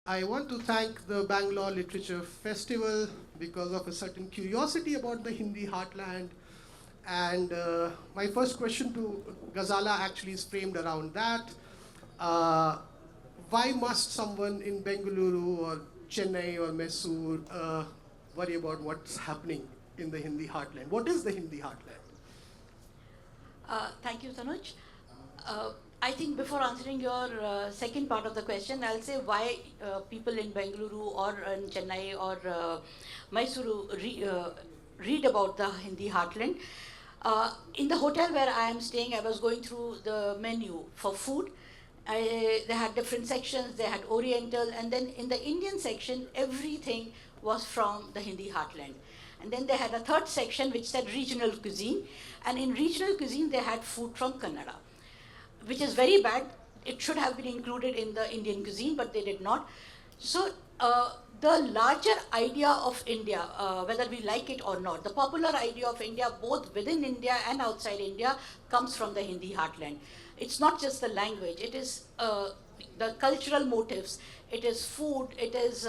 I want to thank the Bangalore Literature Festival because of a certain curiosity about the Hindi heartland. And my first question to Ghazala actually is framed around that. Uh, why must someone in Bengaluru or Chennai or Mysore worry about what's happening in the Hindi heartland? What is the Hindi heartland? Thank you, Tanuj. Uh, I think before answering your second part of the question, I'll say why people in Bengaluru or in Chennai or Mysuru read about the Hindi heartland. In the hotel where I am staying, I was going through the menu for food. They had different sections, they had Oriental, and then in the Indian section, everything was from the Hindi heartland. And then they had a third section which said regional cuisine, and in regional cuisine, they had food from Kannada, which is very bad. It should have been included in the Indian cuisine, but they did not. So the larger idea of India, whether we like it or not, the popular idea of India, both within India and outside India, comes from the Hindi heartland. It's not just the language, it is the cultural motives, it is food, it is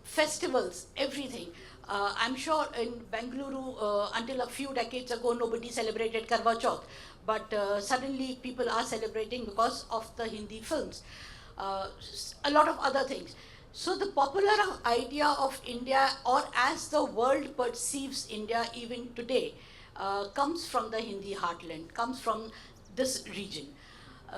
festivals, everything. I'm sure in Bengaluru, until a few decades ago, nobody celebrated Karwa Chauth, but suddenly people are celebrating because of the Hindi films. A lot of other things. So the popular idea of India, or as the world perceives India even today, comes from the Hindi heartland, comes from this region.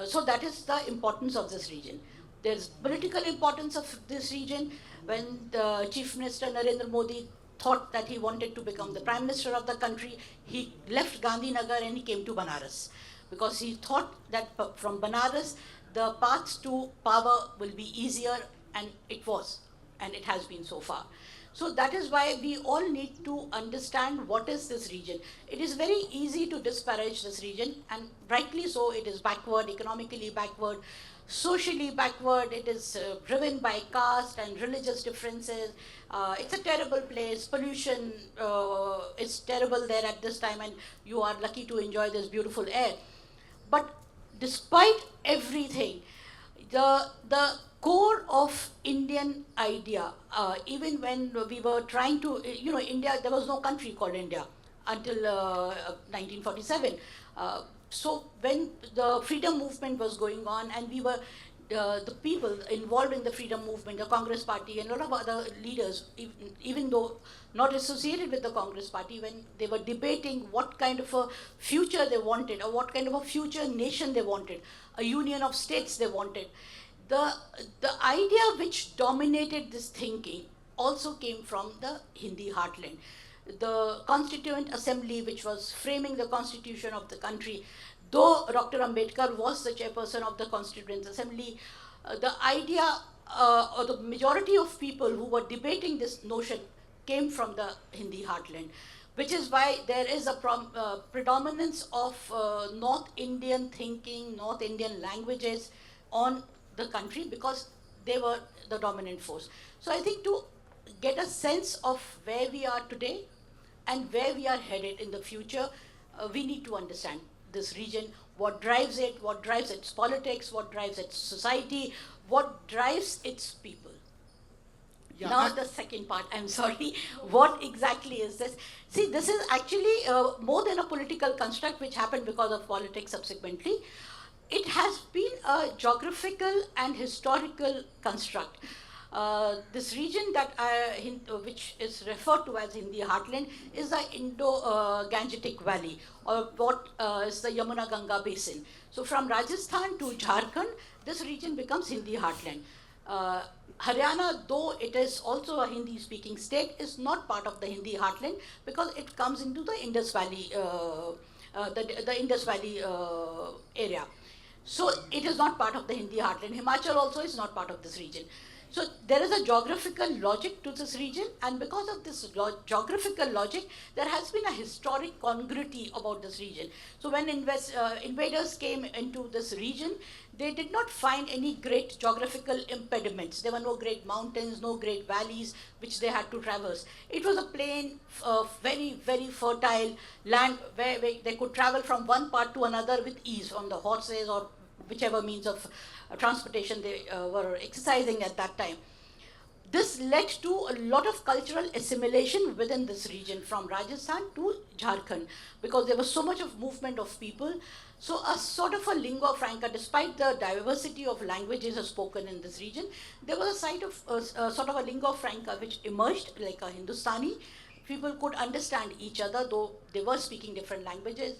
So that is the importance of this region. There's political importance of this region. When the Chief Minister Narendra Modi thought that he wanted to become the Prime Minister of the country, he left Gandhinagar and he came to Banaras, because he thought that from Banaras the path to power will be easier, and it was, and it has been so far. So that is why we all need to understand what is this region. It is very easy to disparage this region, and rightly so. It is backward, economically backward, socially backward. It is driven by caste and religious differences. It's a terrible place. Pollution is terrible there at this time, and you are lucky to enjoy this beautiful air. But despite everything, the core of Indian idea, even when we were trying to, India, there was no country called India until 1947. So when the freedom movement was going on, and we were the people involved in the freedom movement, the Congress Party, and a lot of other leaders, even though not associated with the Congress Party, when they were debating what kind of a future they wanted, or what kind of a future nation they wanted, a union of states they wanted, the idea which dominated this thinking also came from the Hindi heartland. The Constituent Assembly, which was framing the constitution of the country, though Dr. Ambedkar was the chairperson of the Constituent Assembly, the idea or the majority of people who were debating this notion came from the Hindi heartland, which is why there is a predominance of North Indian thinking, North Indian languages on the country, because they were the dominant force. So I think to get a sense of where we are today and where we are headed in the future, we need to understand this region, what drives its politics, what drives its society, what drives its people. Yeah, Now the second part, I'm sorry, what exactly is this? See, this is actually more than a political construct which happened because of politics subsequently. It has been a geographical and historical construct. This region which is referred to as Hindi heartland is the Indo-Gangetic Valley, or what is the Yamuna-Ganga basin. So from Rajasthan to Jharkhand, this region becomes Hindi heartland. Haryana, though it is also a Hindi-speaking state, is not part of the Hindi heartland because it comes into the Indus Valley, the Indus Valley area. So it is not part of the Hindi heartland. Himachal also is not part of this region. So there is a geographical logic to this region, and because of this geographical logic, there has been a historic congruity about this region. So when invaders came into this region, they did not find any great geographical impediments. There were no great mountains, no great valleys which they had to traverse. It was a plain, very, very fertile land where they could travel from one part to another with ease on the horses or whichever means of transportation they were exercising at that time. This led to a lot of cultural assimilation within this region from Rajasthan to Jharkhand because there was so much of movement of people. So a sort of a lingua franca, despite the diversity of languages spoken in this region, there was a sort of a lingua franca which emerged like a Hindustani. People could understand each other though they were speaking different languages.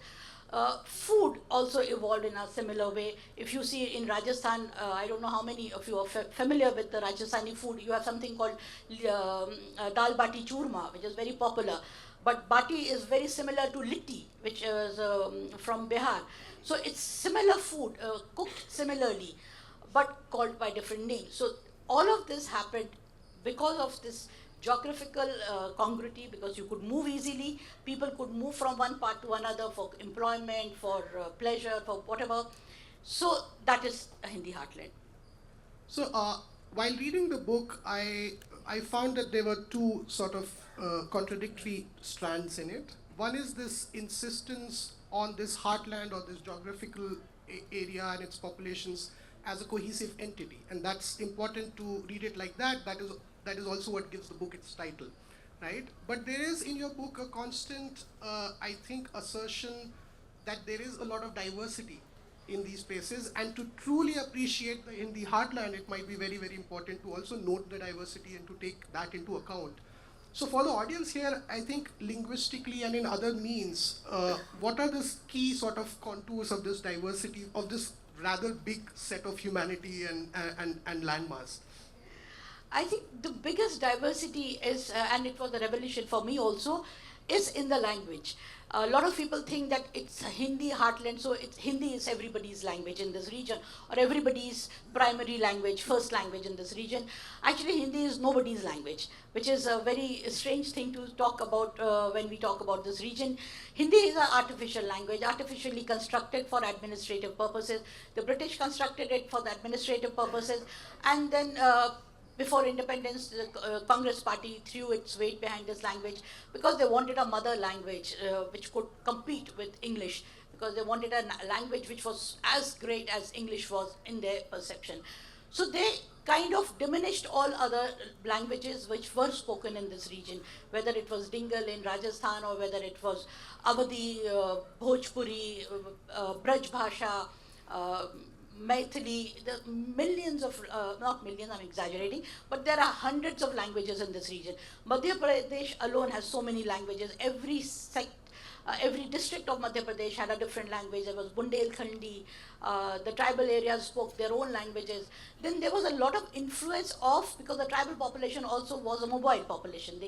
Food also evolved in a similar way. If you see in Rajasthan, I don't know how many of you are familiar with the Rajasthani food. You have something called dal bati churma, which is very popular. But bati is very similar to litti, which is from Bihar. So it's similar food, cooked similarly, but called by different names. So all of this happened because of this geographical congruity, because you could move easily, people could move from one part to another for employment, for pleasure, for whatever. So that is a Hindi heartland. So while reading the book, I found that there were two sort of contradictory strands in it. One is this insistence on this heartland or this geographical area and its populations as a cohesive entity, and that's important to read it like that. That is also what gives the book its title, right? But there is in your book a constant, I think, assertion that there is a lot of diversity in these spaces, and to truly appreciate the Hindi heartland, it might be very, very important to also note the diversity and to take that into account. So for the audience here, I think linguistically and in other means, what are the key sort of contours of this diversity, of this rather big set of humanity and landmass? I think the biggest diversity is, and it was a revelation for me also, is in the language. A lot of people think that it's a Hindi heartland, so Hindi is everybody's language in this region, or everybody's primary language, first language in this region. Actually, Hindi is nobody's language, which is a very strange thing to talk about when we talk about this region. Hindi is an artificial language, artificially constructed for administrative purposes. The British constructed it for the administrative purposes, and then before independence, the Congress party threw its weight behind this language because they wanted a mother language which could compete with English, because they wanted a language which was as great as English was in their perception. So they kind of diminished all other languages which were spoken in this region, whether it was Dingal in Rajasthan or whether it was Awadhi, Bhojpuri, Braj Bhasha, Maithili, the millions of, not millions, I'm exaggerating, but there are hundreds of languages in this region. Madhya Pradesh alone has so many languages. Every district of Madhya Pradesh had a different language. There was Bundelkhandi, the tribal areas spoke their own languages. Then there was a lot of influence of, because the tribal population also was a mobile population.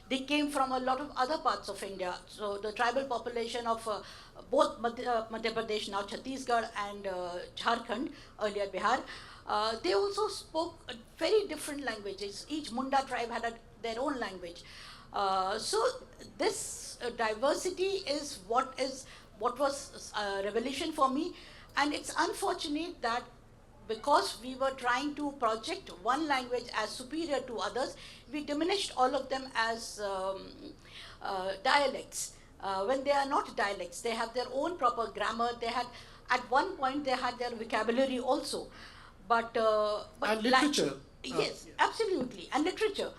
They came from a lot of other parts of India. So the tribal population of both Madhya Pradesh, now Chhattisgarh, and Jharkhand, earlier Bihar, they also spoke very different languages. Each Munda tribe had their own language. So this diversity is what was a revelation for me, and it's unfortunate that because we were trying to project one language as superior to others, we diminished all of them as dialects. When they are not dialects, they have their own proper grammar. They had, at one point, they had their vocabulary also, but and literature. Yes, absolutely, and literature.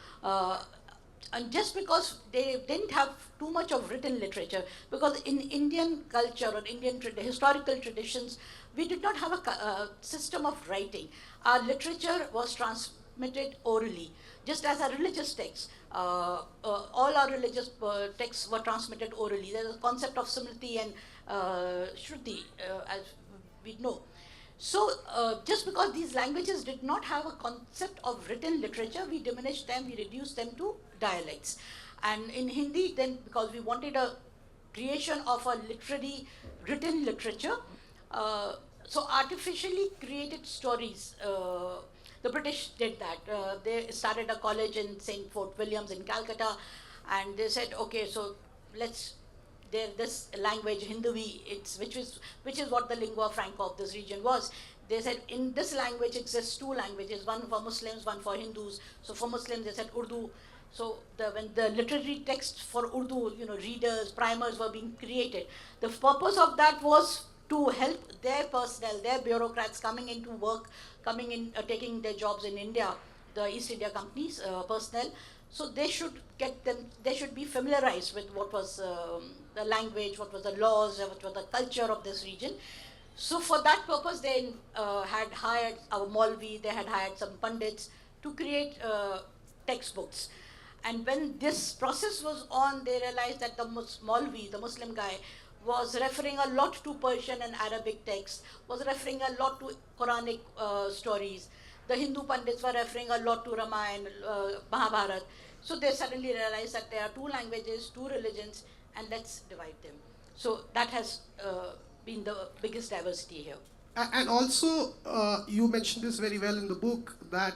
And just because they didn't have too much of written literature, because in Indian culture or Indian historical traditions, we did not have a system of writing. Our literature was transmitted orally, just as our religious texts. All our religious texts were transmitted orally. There is a concept of Smriti and Shruti, as we know. So just because these languages did not have a concept of written literature, we diminished them, we reduced them to dialects. And in Hindi, then, because we wanted a creation of a literary written literature, so artificially created stories. The British did that. They started a college in St. Fort Williams in Calcutta, and they said, okay, so let's, this language, Hinduvi, which is what the lingua franca of this region was. They said in this language exists two languages, one for Muslims, one for Hindus. So for Muslims, they said Urdu. So when the literary texts for Urdu, readers, primers were being created, the purpose of that was to help their personnel, their bureaucrats coming into work, coming in, taking their jobs in India, the East India Company's personnel. So they should get them, they should be familiarized with what was the language, what was the laws, what was the culture of this region. So for that purpose, they had hired our Maulvi, they had hired some Pandits to create textbooks. And when this process was on, they realized that the Maulvi, the Muslim guy, was referring a lot to Persian and Arabic texts, was referring a lot to Quranic stories. The Hindu Pandits were referring a lot to Ramayana, Mahabharata. So they suddenly realized that there are two languages, two religions, and let's divide them. So that has been the biggest diversity here. And also, you mentioned this very well in the book, that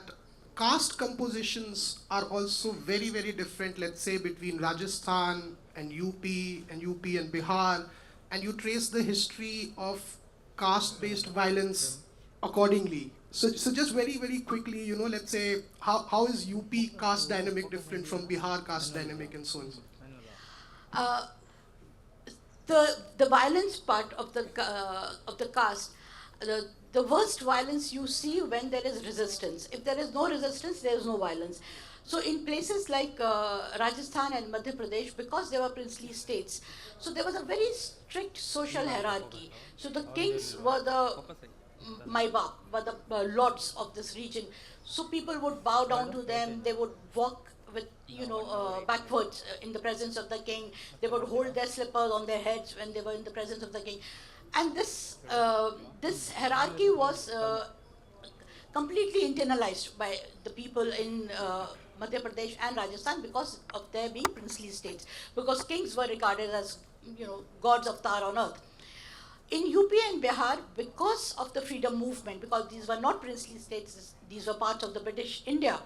caste compositions are also very, very different, let's say, between Rajasthan and UP and Bihar, and you trace the history of caste-based violence accordingly. So just very, very quickly, let's say, how is UP caste dynamic different from Bihar caste dynamic, and so on? The violence part of the caste, the worst violence you see when there is resistance. If there is no resistance, there is no violence. So in places like Rajasthan and Madhya Pradesh, because they were princely states, so there was a very strict social hierarchy. So the kings were the Maibab, were the lords of this region. So people would bow down to them, they would walk with, backwards in the presence of the king. They would hold their slippers on their heads when they were in the presence of the king. And this hierarchy was completely internalized by the people in Madhya Pradesh and Rajasthan because of their being princely states, because kings were regarded as, gods of Tar on earth. In UP and Bihar, because of the freedom movement, because these were not princely states, these were parts of the British India,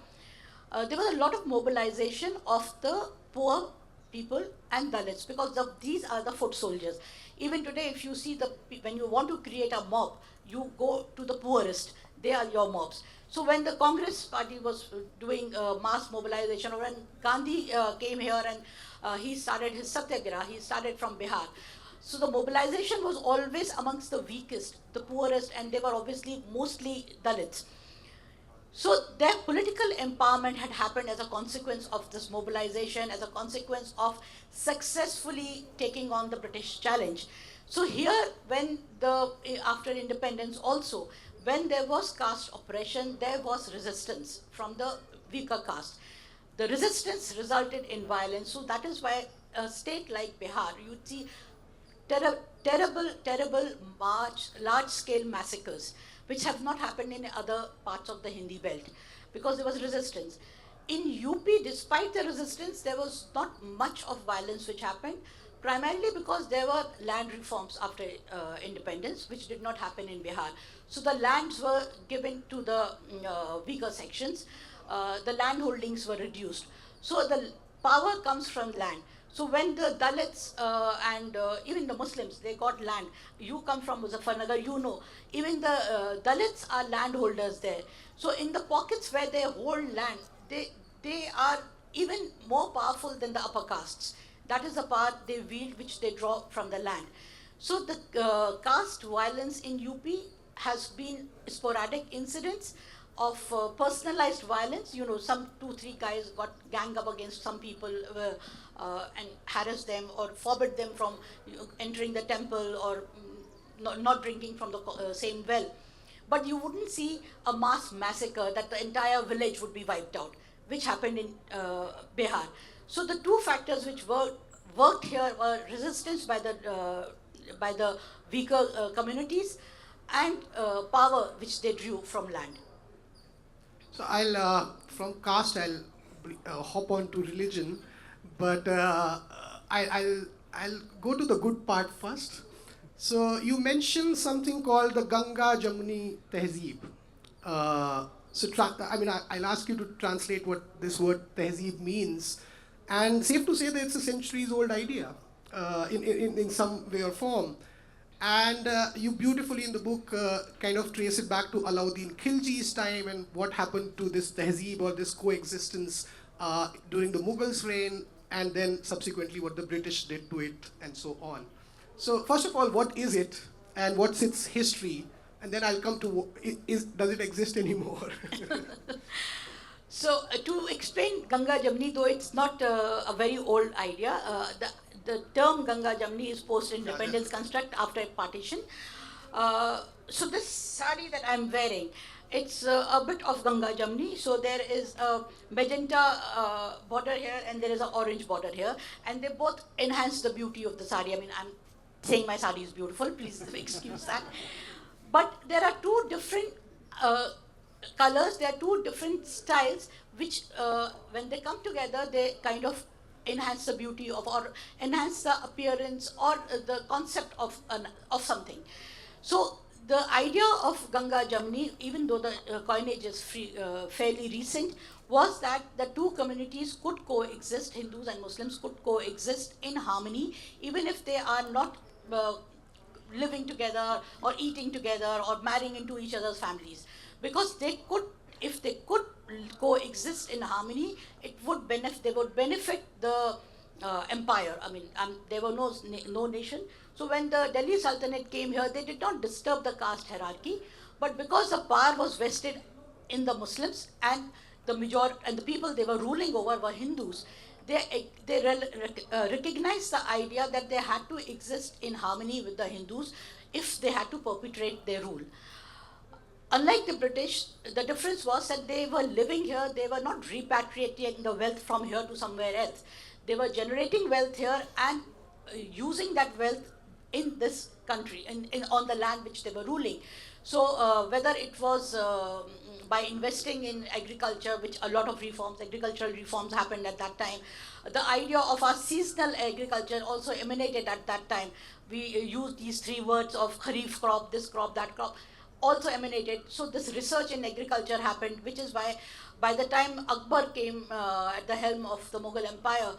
there was a lot of mobilization of the poor people and Dalits, because these are the foot soldiers. Even today, if you see when you want to create a mob, you go to the poorest, they are your mobs. So when the Congress party was doing mass mobilization, or when Gandhi came here and he started his Satyagraha, he started from Bihar. So the mobilization was always amongst the weakest, the poorest, and they were obviously mostly Dalits. So their political empowerment had happened as a consequence of this mobilization, as a consequence of successfully taking on the British challenge. So here, after independence also, when there was caste oppression, there was resistance from the weaker caste. The resistance resulted in violence. So that is why a state like Bihar, you see terrible large-scale massacres, which have not happened in other parts of the Hindi belt, because there was resistance. In UP, despite the resistance, there was not much of violence which happened, primarily because there were land reforms after independence, which did not happen in Bihar. So the lands were given to the weaker sections, the land holdings were reduced. So the power comes from land. So when the Dalits and even the Muslims, they got land. You come from Muzaffarnagar, even the Dalits are landholders there. So in the pockets where they hold land, they are even more powerful than the upper castes. That is the power they wield, which they draw from the land. So the caste violence in UP has been sporadic incidents of personalized violence. Some 2-3 guys got gang up against some people and harassed them or forbid them from entering the temple or not drinking from the same well. But you wouldn't see a mass massacre that the entire village would be wiped out, which happened in Bihar. So the two factors which worked here were resistance by the weaker communities and power which they drew from land. So from caste, I'll hop on to religion, but I'll go to the good part first. So you mentioned something called the Ganga Jamuni Tehzeeb. I'll ask you to translate what this word Tehzeeb means. And safe to say that it's a centuries-old idea in some way or form. And you beautifully in the book kind of trace it back to Alauddin Khilji's time and what happened to this tehzeeb or this coexistence during the Mughals' reign, and then subsequently what the British did to it and so on. So first of all, what is it? and what's its history? And then I'll come to, does it exist anymore? So to explain Ganga Jamni, though it's not a very old idea, the term Ganga Jamni is post-independence construct after partition. So this sari that I'm wearing, it's a bit of Ganga Jamni. So there is a magenta border here and there is an orange border here, and they both enhance the beauty of the sari. I mean, I'm saying my sari is beautiful, please excuse that. But there are two different colors, there are two different styles which when they come together they kind of enhance the beauty of, or enhance the appearance or the concept of something. So the idea of Ganga Jamni, even though the coinage is fairly recent, was that the two communities could coexist, Hindus and Muslims could coexist in harmony, even if they are not living together or eating together or marrying into each other's families. Because they could, if they could coexist in harmony, they would benefit the empire. I mean, there were no nation. So when the Delhi Sultanate came here, they did not disturb the caste hierarchy, but because the power was vested in the Muslims and the people they were ruling over were Hindus, they recognized the idea that they had to exist in harmony with the Hindus if they had to perpetrate their rule. Unlike the British, the difference was that they were living here, they were not repatriating the wealth from here to somewhere else. They were generating wealth here and using that wealth in this country, on the land which they were ruling. So whether it was by investing in agriculture, which a lot of agricultural reforms happened at that time, the idea of our seasonal agriculture also emanated at that time. We used these three words of kharif crop, this crop, that crop, also emanated. So this research in agriculture happened, which is why by the time Akbar came at the helm of the Mughal Empire,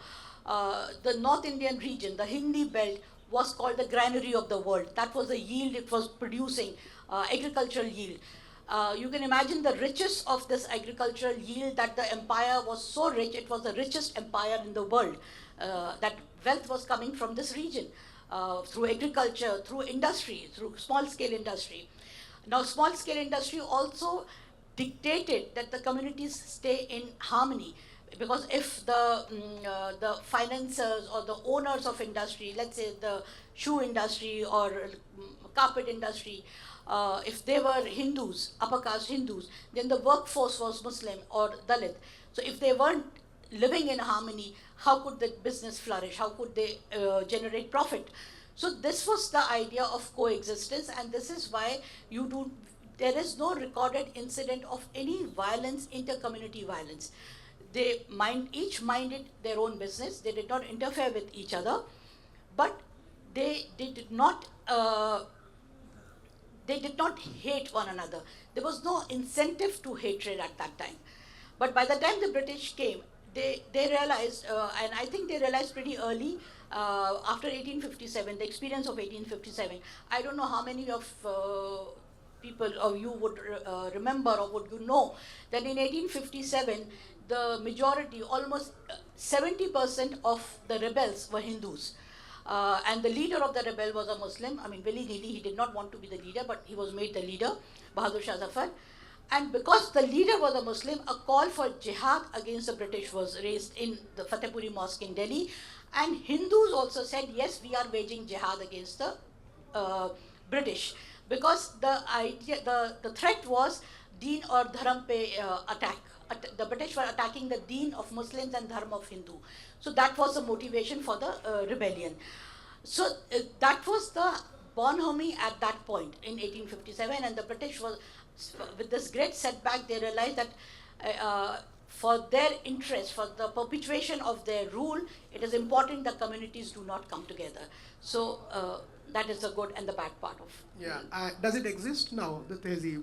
the North Indian region, the Hindi belt, was called the granary of the world. That was the yield it was producing, agricultural yield. You can imagine the riches of this agricultural yield, that the empire was so rich, it was the richest empire in the world. That wealth was coming from this region through agriculture, through industry, through small-scale industry. Now, small-scale industry also dictated that the communities stay in harmony, because if the financiers or the owners of industry, let's say the shoe industry or carpet industry, if they were Hindus, upper caste Hindus, then the workforce was Muslim or Dalit. So if they weren't living in harmony, how could the business flourish? How could they generate profit? So this was the idea of coexistence, and this is why there is no recorded incident of any violence, inter-community violence. They each minded their own business. They did not interfere with each other, but they did not hate one another. There was no incentive to hatred at that time. But by the time the British came, they realized, and I think they realized pretty early, after 1857, the experience of 1857. I don't know how many of people of you would remember or would you know that in 1857, the majority, almost 70% of the rebels were Hindus. And the leader of the rebel was a Muslim. I mean, willy-nilly, he did not want to be the leader, but he was made the leader, Bahadur Shah Zafar. And because the leader was a Muslim, a call for jihad against the British was raised in the Fatehpuri Mosque in Delhi. And Hindus also said, yes, we are waging jihad against the British. Because the threat was deen or dharam pe attack. The British were attacking the deen of Muslims and dharma of Hindu. So that was the motivation for the rebellion. So that was the bonhomie at that point in 1857, and the British was, with this great setback, they realized that for their interest, for the perpetuation of their rule, it is important that communities do not come together. So that is the good and the bad part of it. Yeah. Does it exist now, the Tehzeeb?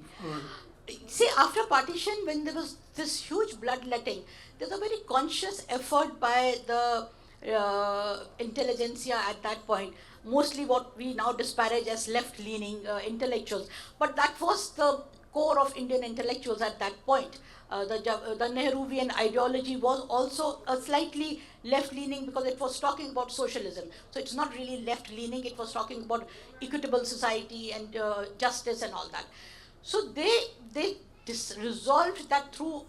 See, after partition, when there was this huge bloodletting, there's a very conscious effort by the intelligentsia at that point mostly what we now disparage as left-leaning intellectuals. But that was the core of Indian intellectuals at that point. The Nehruvian ideology was also a slightly left-leaning because it was talking about socialism. So it's not really left-leaning, it was talking about equitable society and justice and all that. So they resolved that through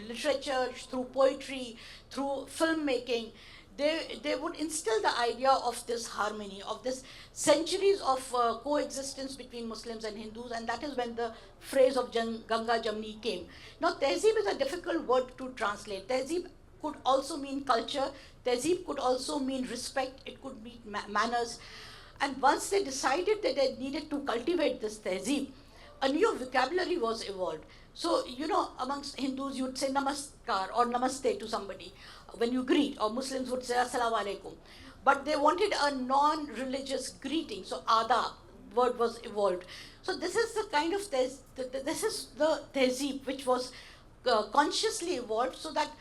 literature, through poetry, through filmmaking. They would instill the idea of this harmony, of this centuries of coexistence between Muslims and Hindus, and that is when the phrase of Ganga Jamni came. Now, tehzeeb is a difficult word to translate. Tehzeeb could also mean culture, tehzeeb could also mean respect, it could mean manners. And once they decided that they needed to cultivate this tehzeeb, a new vocabulary was evolved. So, you know, amongst Hindus, you would say namaskar or namaste to somebody when you greet, or Muslims would say assalamu alaikum. But they wanted a non-religious greeting, so adab word was evolved. So this is the kind of this is the tehzeeb which was consciously evolved so that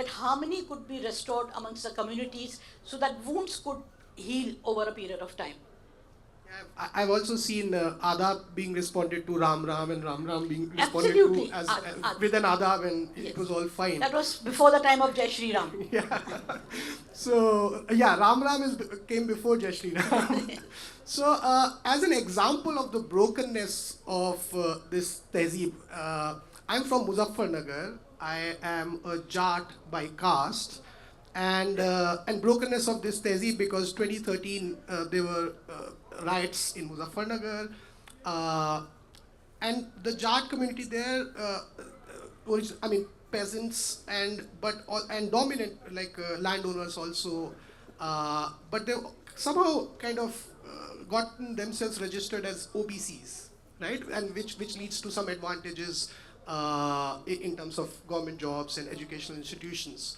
harmony could be restored amongst the communities, so that wounds could heal over a period of time. I've also seen Adab being responded to Ram Ram and Ram Ram being responded Absolutely. to as with an Adab, and Yes. it was all fine. That was before the time of Jai Shri Ram. Yeah. So yeah, Ram Ram came before Jai Shri Ram. So as an example of the brokenness of this tehzeeb, I'm from Muzaffarnagar. I am a Jat by caste, and brokenness of this tehzeeb because 2013 there were riots in Muzaffarnagar, and the Jat community there, peasants and dominant landowners also, but they somehow kind of gotten themselves registered as OBCs, right? And which leads to some advantages in terms of government jobs and educational institutions.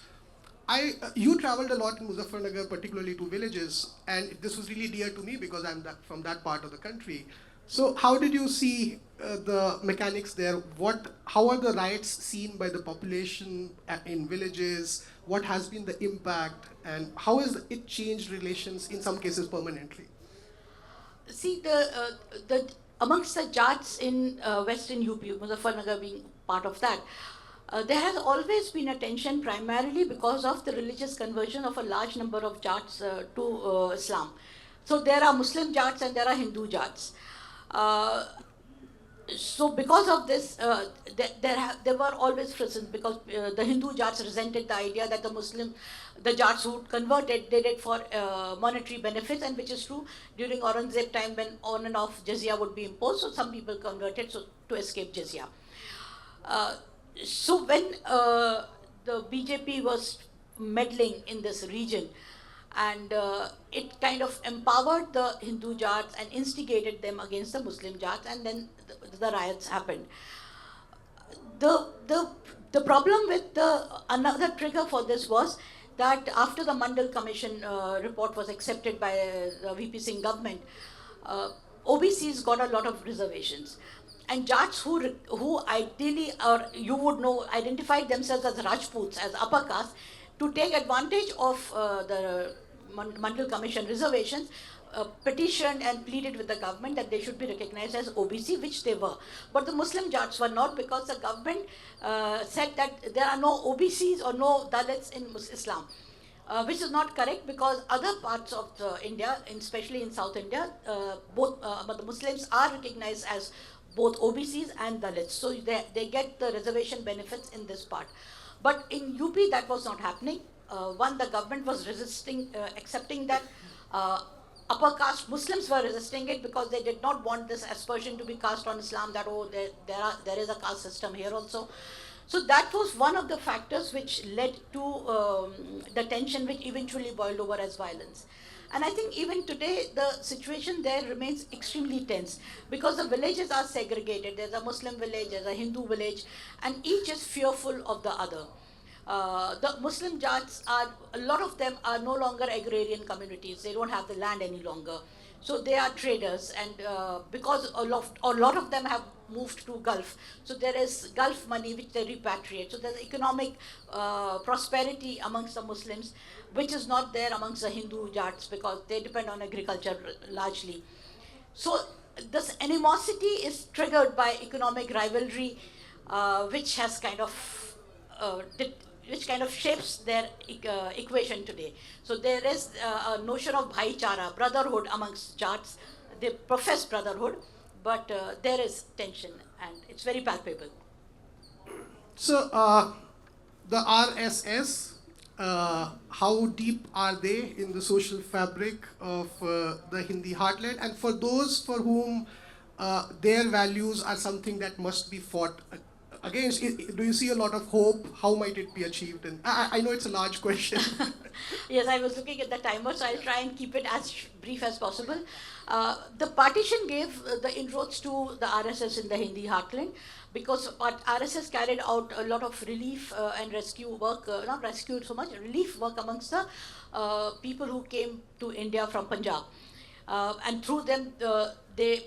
You traveled a lot in Muzaffarnagar, particularly to villages, and this was really dear to me because I'm from that part of the country. So how did you see the mechanics there? How are the riots seen by the population in villages? What has been the impact, and how has it changed relations, in some cases permanently? See, the amongst the Jats in Western UP, Muzaffarnagar being part of that, there has always been a tension primarily because of the religious conversion of a large number of Jats to Islam. So there are Muslim Jats and there are Hindu Jats. So because of this, there were always frictions because the Hindu Jats resented the idea that the Jats who converted did it for monetary benefits, and which is true. During Aurangzeb time when on and off jizya would be imposed, so some people converted to escape jizya. So when the BJP was meddling in this region, and it kind of empowered the Hindu Jats and instigated them against the Muslim Jats, and then the riots happened. The problem with another trigger for this was that after the Mandal Commission report was accepted by the VP Singh government, OBCs got a lot of reservations. And Jats who ideally, or you would know, identified themselves as Rajputs, as upper caste, to take advantage of the Mandal Commission reservations, petitioned and pleaded with the government that they should be recognized as OBC, which they were. But the Muslim Jats were not, because the government said that there are no OBCs or no Dalits in Islam. Which is not correct, because other parts of India, especially in South India, but the Muslims are recognized as both OBCs and Dalits. So they get the reservation benefits in this part. But in UP, that was not happening. One, the government was resisting accepting that. Upper caste Muslims were resisting it because they did not want this aspersion to be cast on Islam that, oh, there is a caste system here also. So that was one of the factors which led to the tension, which eventually boiled over as violence. And I think even today, the situation there remains extremely tense because the villages are segregated. There's a Muslim village, there's a Hindu village, and each is fearful of the other. The Muslim Jats a lot of them are no longer agrarian communities. They don't have the land any longer. So they are traders, and because a lot of them have moved to Gulf, so there is Gulf money which they repatriate. So there's economic prosperity amongst the Muslims, which is not there amongst the Hindu Jats because they depend on agriculture largely. So this animosity is triggered by economic rivalry, which has kind of which kind of shapes their equation today. So there is a notion of bhaichara, brotherhood amongst Jats. They profess brotherhood, but there is tension, and it's very palpable. So, the RSS, how deep are they in the social fabric of the Hindi heartland? And for those for whom their values are something that must be fought against, do you see a lot of hope? How might it be achieved? And I know it's a large question. Yes, I was looking at the timer, so I'll try and keep it as brief as possible. The partition gave the inroads to the RSS in the Hindi heartland, because RSS carried out a lot of relief and rescue work, not rescue so much, relief work amongst the people who came to India from Punjab. And through them, they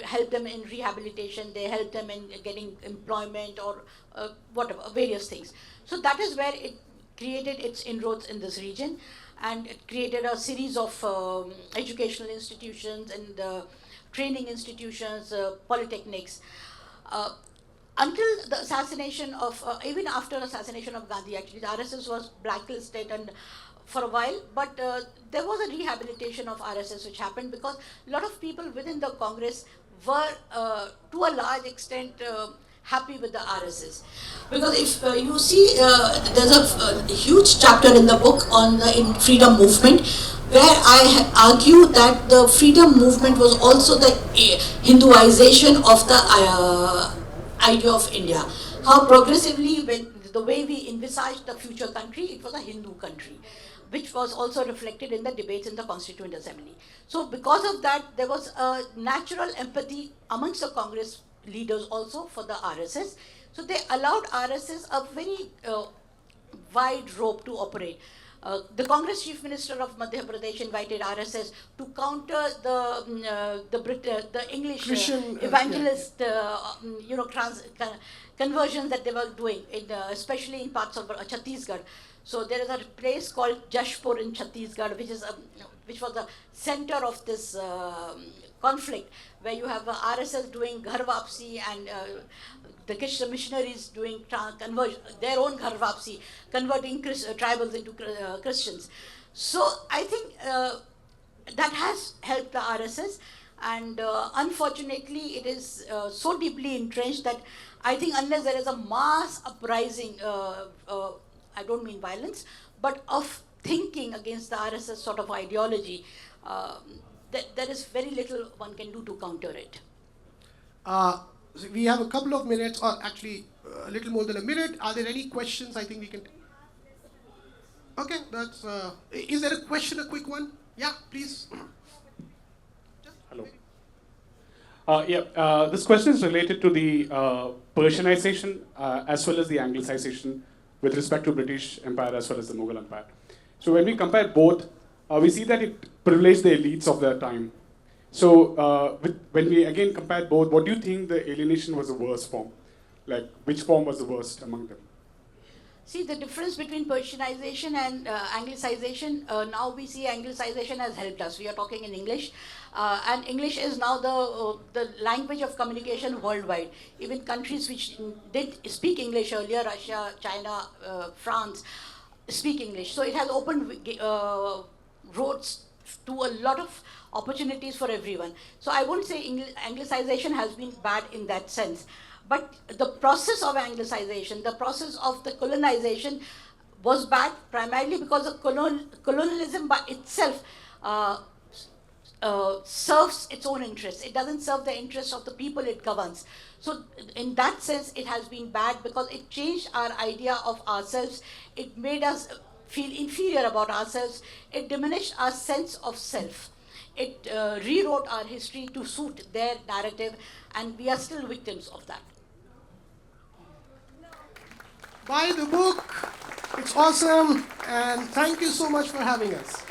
help them in rehabilitation, they help them in getting employment or whatever, various things. So that is where it created its inroads in this region, and it created a series of educational institutions and training institutions, polytechnics. Until the assassination of, even after assassination of Gandhi, actually, the RSS was blacklisted and for a while, but there was a rehabilitation of RSS which happened because a lot of people within the Congress were, to a large extent, happy with the RSS. Because if you see, there's a huge chapter in the book on the freedom movement, where I argue that the freedom movement was also the Hinduization of the idea of India. How progressively, when the way we envisaged the future country, it was a Hindu country, which was also reflected in the debates in the Constituent Assembly. So because of that, there was a natural empathy amongst the Congress leaders also for the RSS. So they allowed RSS a very wide rope to operate. The Congress Chief Minister of Madhya Pradesh invited RSS to counter the English Christian, evangelist, conversions that they were doing, especially in parts of Chhattisgarh. So there is a place called Jashpur in Chhattisgarh, which was the center of this conflict, where you have RSS doing Ghar Vapsi and the Krishna missionaries doing their own Ghar Vapsi, converting tribals into Christians. So I think that has helped the RSS, and unfortunately it is so deeply entrenched that I think unless there is a mass uprising, I don't mean violence, but of thinking against the RSS sort of ideology, there is very little one can do to counter it. So we have a couple of minutes, or actually a little more than a minute. Are there any questions? I think we can. Okay, that's. Is there a question? A quick one? Yeah, please. Hello. This question is related to the Persianization as well as the Anglicization with respect to British Empire as well as the Mughal Empire. So when we compare both, we see that it privileged the elites of their time. So when we again compare both, what do you think the alienation was the worst form? Like, which form was the worst among them? See, the difference between Persianization and Anglicization, now we see Anglicization has helped us. We are talking in English, and English is now the language of communication worldwide. Even countries which did speak English earlier, Russia, China, France, speak English. So it has opened roads to a lot of opportunities for everyone. So I won't say Anglicization has been bad in that sense. But the process of Anglicization, the process of the colonization was bad primarily because of colonialism by itself serves its own interests. It doesn't serve the interests of the people it governs. So in that sense, it has been bad because it changed our idea of ourselves. It made us feel inferior about ourselves. It diminished our sense of self. It rewrote our history to suit their narrative, and we are still victims of that. Buy the book. It's awesome. And thank you so much for having us.